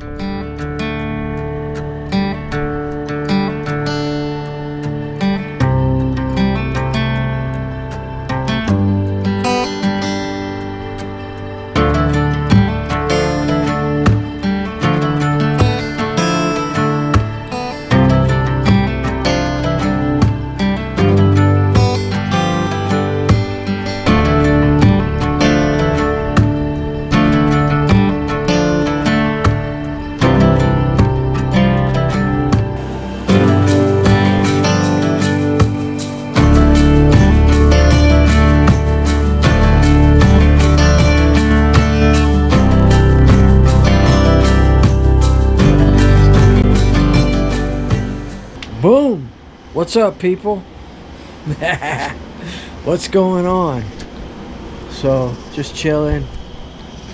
Boom! What's up, people? What's going on? So, just chilling.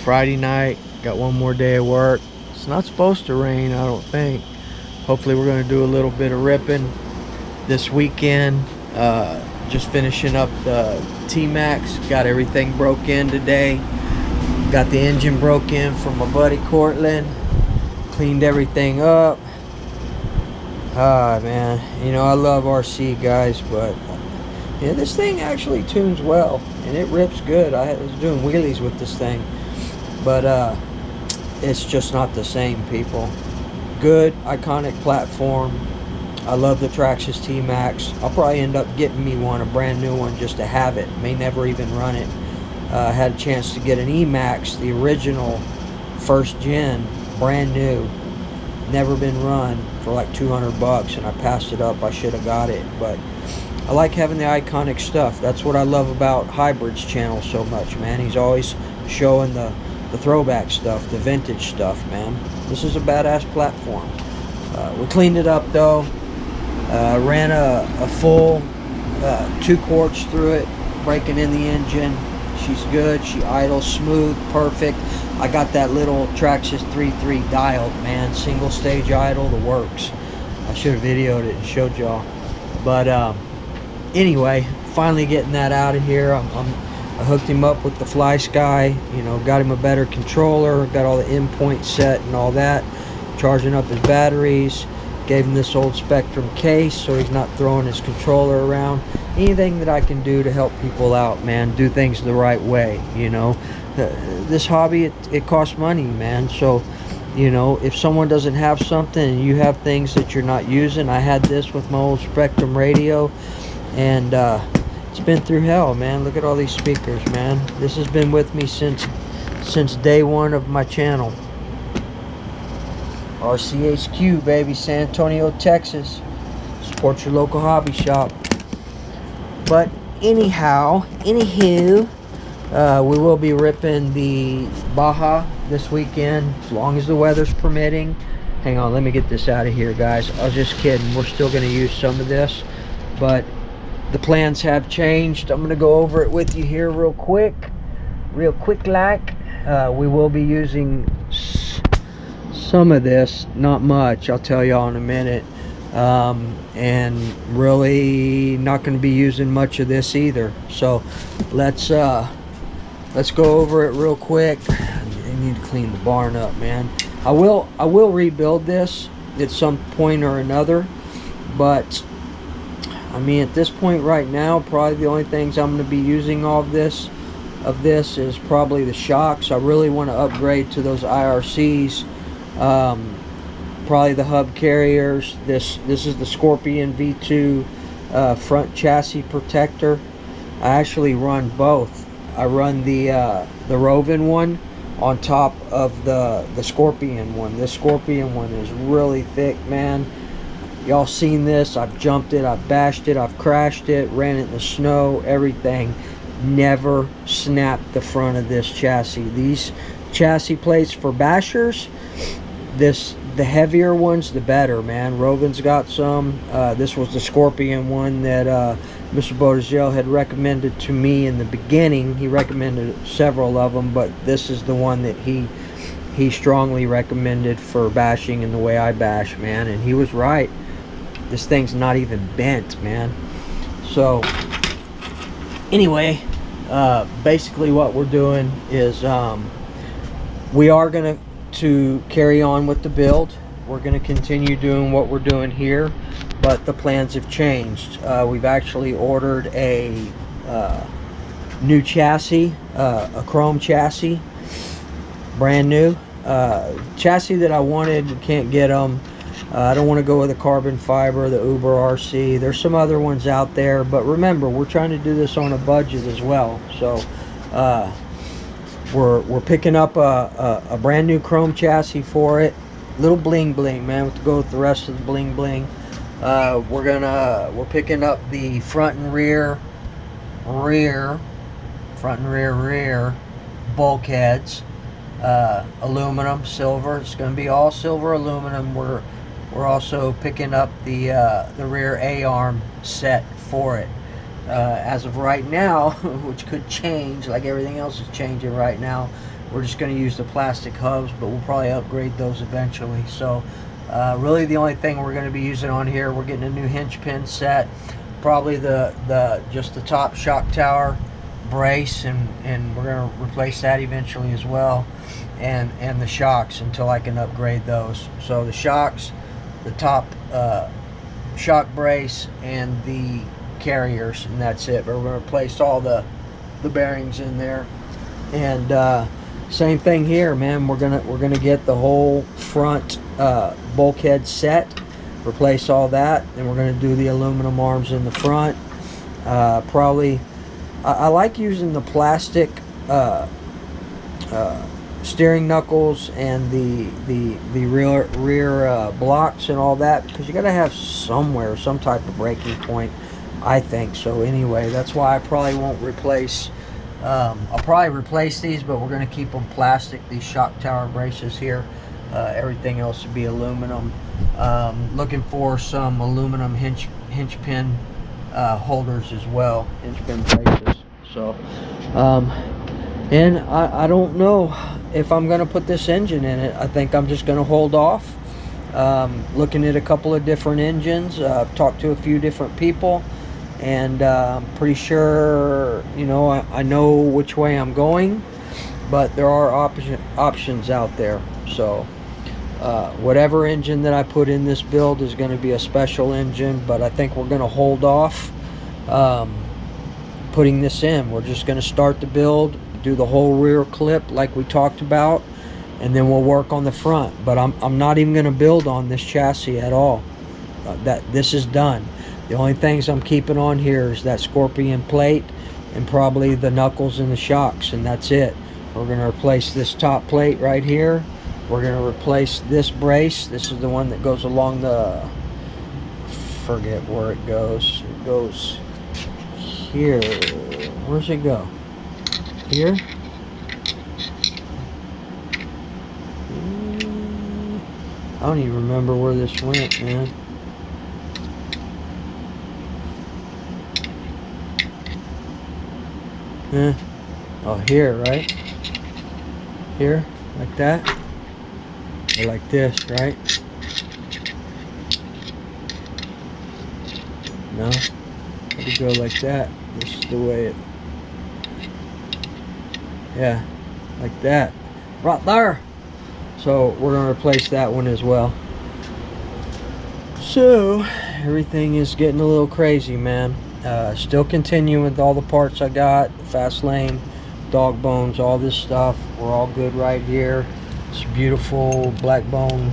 Friday night. Got one more day of work. It's not supposed to rain, I don't think. Hopefully we're going to do a little bit of ripping this weekend. Just finishing up the T-Max. Got everything broke in today. Got the engine broke in from my buddy Cortland. Cleaned everything up. Man, you know, I love RC, guys, but yeah, this thing actually tunes well and it rips good. I was doing wheelies with this thing, but it's just not the same, people. Good, iconic platform. I love the Traxxas T-Max. I'll probably end up getting me one, a brand new one, just to have it. May never even run it. I had a chance to get an E-Max, the original first gen, brand new, never been run, for like 200 bucks, and I passed it up. I should have got it, but I like having the iconic stuff. That's what I love about Hybrid's channel so much, man. He's always showing the throwback stuff, the vintage stuff, man. This is a badass platform. We cleaned it up though. Ran a full 2 quarts through it, breaking in the engine. She's good. She idles smooth, perfect. I got that little Traxxas 3.3 dialed, man. Single stage idle, the works. I should have videoed it and showed y'all. But anyway, finally getting that out of here. I hooked him up with the Fly Sky. You know, got him a better controller. Got all the endpoints set and all that. Charging up his batteries. Gave him this old Spectrum case so he's not throwing his controller around. Anything that I can do to help people out, man. Do things the right way, you know. This hobby, it costs money, man. So, you know, if someone doesn't have something and you have things that you're not using. I had this with my old Spectrum radio, and it's been through hell, man. Look at all these speakers, man. This has been with me since day one of my channel. RCHQ, baby, San Antonio, Texas. Support your local hobby shop. But anywho, we will be ripping the Baja this weekend, as long as the weather's permitting. Hang on, let me get this out of here, guys. I was just kidding. We're still going to use some of this, but the plans have changed. I'm going to go over it with you here real quick like. We will be using some of this, not much. I'll tell y'all in a minute. And really not going to be using much of this either. So let's go over it real quick. I need to clean the barn up, man. I will rebuild this at some point or another, but I mean, at this point right now, probably the only things I'm going to be using of this is probably the shocks. I really want to upgrade to those IRCs. Probably the hub carriers. This is the Scorpion V2 front chassis protector. I actually run both. I run the Rovin one on top of the Scorpion one. This Scorpion one is really thick, man. Y'all seen this. I've jumped it, I've bashed it, I've crashed it, ran it in the snow, everything. Never snapped the front of this chassis. These chassis plates for bashers, the heavier ones, the better, man. Rovin's got some. This was the Scorpion one that Mr. Bodegel had recommended to me in the beginning. He recommended several of them, but this is the one that he strongly recommended for bashing and the way I bash, man. And he was right. This thing's not even bent, man. So anyway, basically what we're doing is we are gonna to carry on with the build. We're going to continue doing what we're doing here, but the plans have changed. We've actually ordered a new chassis, a chrome chassis, brand new. Chassis that I wanted, can't get them. I don't want to go with the carbon fiber, the Uber RC. There's some other ones out there, but remember, we're trying to do this on a budget as well. So we're picking up a brand new chrome chassis for it. Little bling bling, man. We have to go with the rest of the bling bling. We're picking up the front and rear bulkheads, aluminum, silver. It's going to be all silver aluminum. We're also picking up the rear A-arm set for it. As of right now, which could change, like everything else is changing right now, we're just going to use the plastic hubs, but we'll probably upgrade those eventually. So really the only thing we're going to be using on here, we're getting a new hinge pin set, probably just the top shock tower brace, and we're going to replace that eventually as well, and the shocks until I can upgrade those. So the shocks, the top shock brace, and the carriers, and that's it. But we're going to replace all the bearings in there, and same thing here, man. We're gonna get the whole front bulkhead set, replace all that, and we're gonna do the aluminum arms in the front. Probably I like using the plastic steering knuckles and the rear blocks and all that, because you got to have somewhere some type of breaking point, I think. So anyway, that's why I probably won't replace. I'll probably replace these, but we're going to keep them plastic, these shock tower braces here. Everything else would be aluminum. Looking for some aluminum hinge pin holders as well, hinge pin braces. So and I don't know if I'm going to put this engine in it. I think I'm just going to hold off. Looking at a couple of different engines. I've talked to a few different people, and I'm pretty sure, you know, I know which way I'm going, but there are options out there. So whatever engine that I put in this build is going to be a special engine, but I think we're going to hold off putting this in. We're just going to start the build, do the whole rear clip like we talked about, and then we'll work on the front. But I'm not even going to build on this chassis at all. This is done. The only things I'm keeping on here is that scorpion plate and probably the knuckles and the shocks, and that's it. We're going to replace this top plate right here. We're going to replace this brace. This is the one that goes along the, forget where it goes. It goes here. Where's it go? Here? I don't even remember where this went, man. Oh, here, right? Here, like that, or like this, right? No, let it go like that. This is the way it, yeah, like that, right there. So we're gonna replace that one as well. So everything is getting a little crazy, man. Still continuing with all the parts I got, fast lane, dog bones, all this stuff. We're all good right here. It's beautiful black bone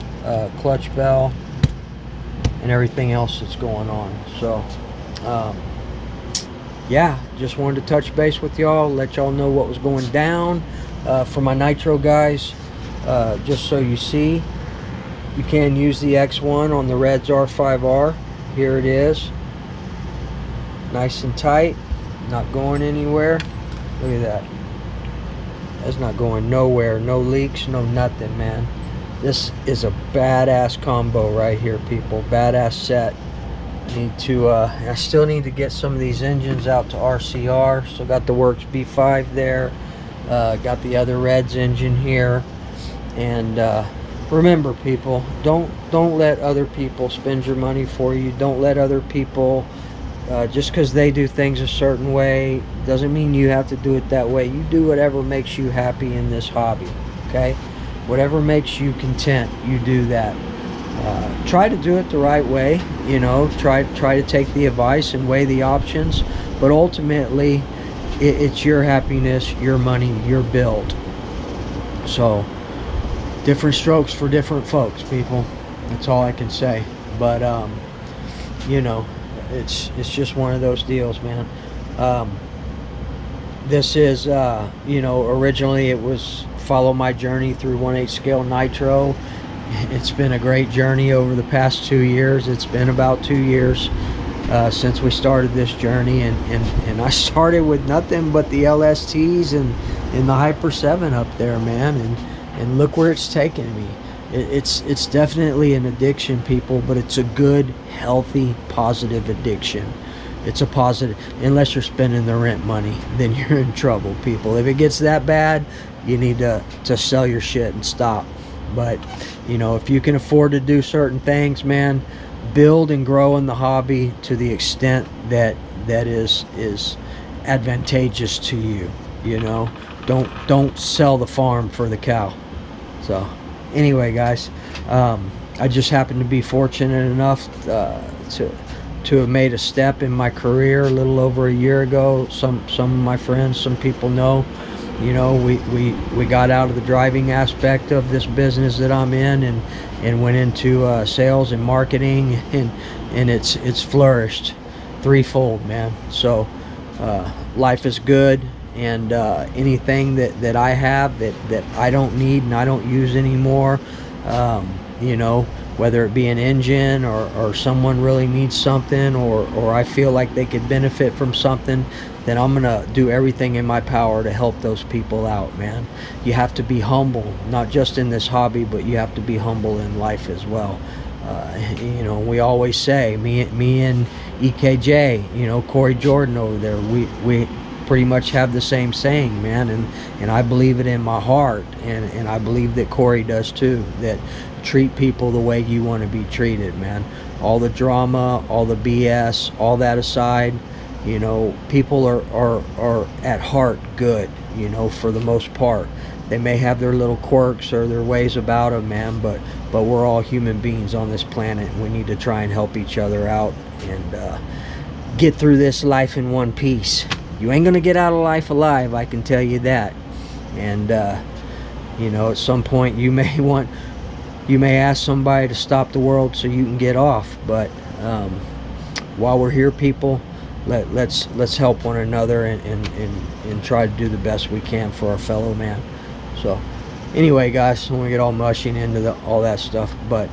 clutch bell and everything else that's going on. So yeah, just wanted to touch base with y'all, let y'all know what was going down. For my Nitro guys, just so you see, you can use the X1 on the Reds R5R. Here it is, nice and tight, not going anywhere. Look at that. That's not going nowhere. No leaks, no nothing, man. This is a badass combo right here, people. Badass set. I still need to get some of these engines out to RCR. Still got the Works B5 there. Got the other Reds engine here. And remember, people, don't let other people spend your money for you. Don't let other people, just because they do things a certain way doesn't mean you have to do it that way. You do whatever makes you happy in this hobby, okay? Whatever makes you content, you do that. Try to do it the right way, you know. Try to take the advice and weigh the options, but ultimately it's your happiness, your money, your build. So different strokes for different folks, people. That's all I can say. But you know, it's just one of those deals, man. This is you know, originally it was follow my journey through 1/8 scale Nitro. It's been a great journey over the past 2 years. It's been about 2 years since we started this journey, and I started with nothing but the LSTs and the Hyper 7 up there, man, and look where it's taken me. It's definitely an addiction, people, but it's a good, healthy, positive addiction. It's a positive, unless you're spending the rent money, then you're in trouble, people. If it gets that bad, you need to sell your shit and stop. But you know, if you can afford to do certain things, man, build and grow in the hobby to the extent that is advantageous to you. You know, don't sell the farm for the cow. So anyway, guys, I just happened to be fortunate enough to have made a step in my career a little over a year ago. Some of my friends, some people know, you know, we got out of the driving aspect of this business that I'm in and went into sales and marketing, and it's flourished threefold, man. So life is good, and anything that I have that I don't need and I don't use anymore, you know, whether it be an engine or someone really needs something, or I feel like they could benefit from something, then I'm gonna do everything in my power to help those people out, man. You have to be humble, not just in this hobby, but you have to be humble in life as well. You know, we always say, me and EKJ, you know, Corey Jordan over there, we pretty much have the same saying, man, and I believe it in my heart, and I believe that Corey does too, that treat people the way you want to be treated, man. All the drama, all the BS, all that aside, you know, people are at heart good, you know, for the most part. They may have their little quirks or their ways about them, man, but we're all human beings on this planet, and we need to try and help each other out and get through this life in one piece. You ain't gonna get out of life alive, I can tell you that. And you know, at some point you may ask somebody to stop the world so you can get off, but while we're here, people, let's help one another and try to do the best we can for our fellow man. So anyway, guys, I don't want to get all mushing into all that stuff, but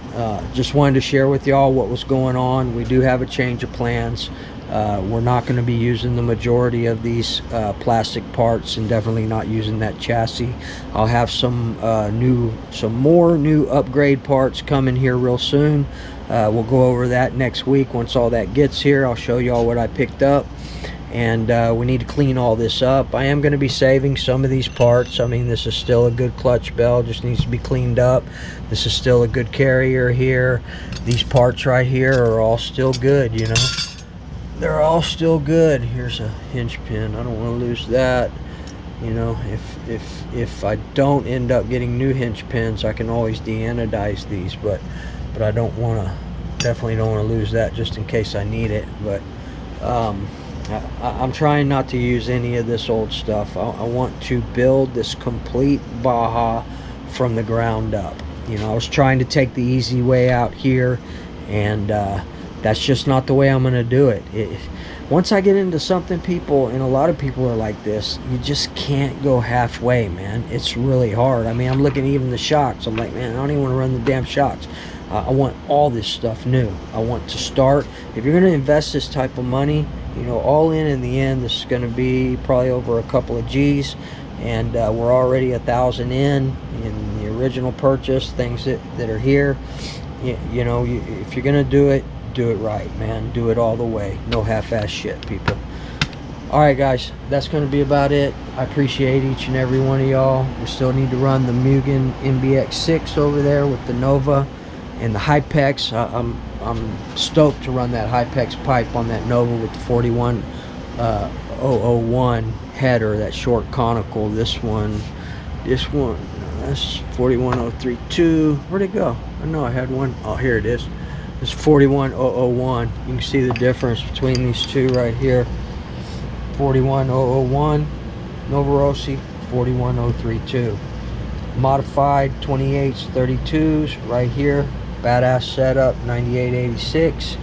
just wanted to share with y'all what was going on. We do have a change of plans. We're not going to be using the majority of these plastic parts, and definitely not using that chassis. I'll have some more new upgrade parts coming here real soon. We'll go over that next week. Once all that gets here, I'll show y'all what I picked up, and we need to clean all this up. I am going to be saving some of these parts. I mean, this is still a good clutch bell, just needs to be cleaned up. This is still a good carrier here. These parts right here are all still good, you know. They're all still good. Here's a hinge pin. I don't want to lose that. You know, if I don't end up getting new hinge pins, I can always de-anodize these, but I don't want to, definitely don't want to lose that just in case I need it. But I'm trying not to use any of this old stuff. I want to build this complete Baja from the ground up. You know, I was trying to take the easy way out here, and that's just not the way I'm going to do it. Once I get into something, people, and a lot of people are like this, you just can't go halfway, man. It's really hard. I mean, I'm looking at even the shocks. I'm like, man, I don't even want to run the damn shocks. I want all this stuff new. I want to start. If you're going to invest this type of money, you know, all in the end, this is going to be probably over a couple of G's, and we're already 1,000 in the original purchase, things that are here. You know, if you're going to do it right, man. Do it all the way. No half-ass shit, people. Alright, guys, that's going to be about it. I appreciate each and every one of y'all. We still need to run the Mugen MBX6 over there with the Nova and the Hypex. I'm stoked to run that Hypex pipe on that Nova with the 41001 header, that short conical. This one That's 41032. Where'd it go? I know I had one. Oh, here it is. It's 41001. You can see the difference between these two right here. 41001 Novarosi, 41032. Modified 28s, 32s right here. Badass setup, 9886.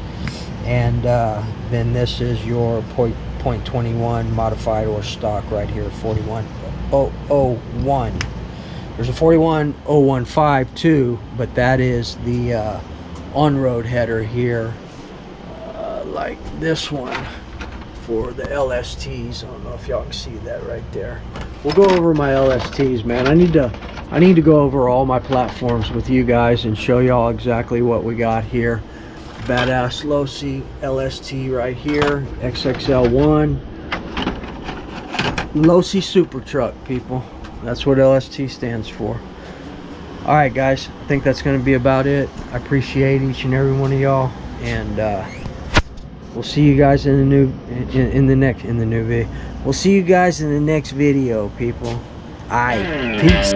And then this is your .21 modified or stock right here, 41001. There's a 41015 too, but that is the on-road header here, like this one for the LSTs. I don't know if y'all can see that right there. We'll go over my LSTs, man. I need to go over all my platforms with you guys and show y'all exactly what we got here. Badass Losi LST right here, XXL1 Losi Super Truck, people. That's what LST stands for. All right, guys, I think that's going to be about it. I appreciate each and every one of y'all, and we'll see you guys in the new video. We'll see you guys in the next video, people. All right, peace.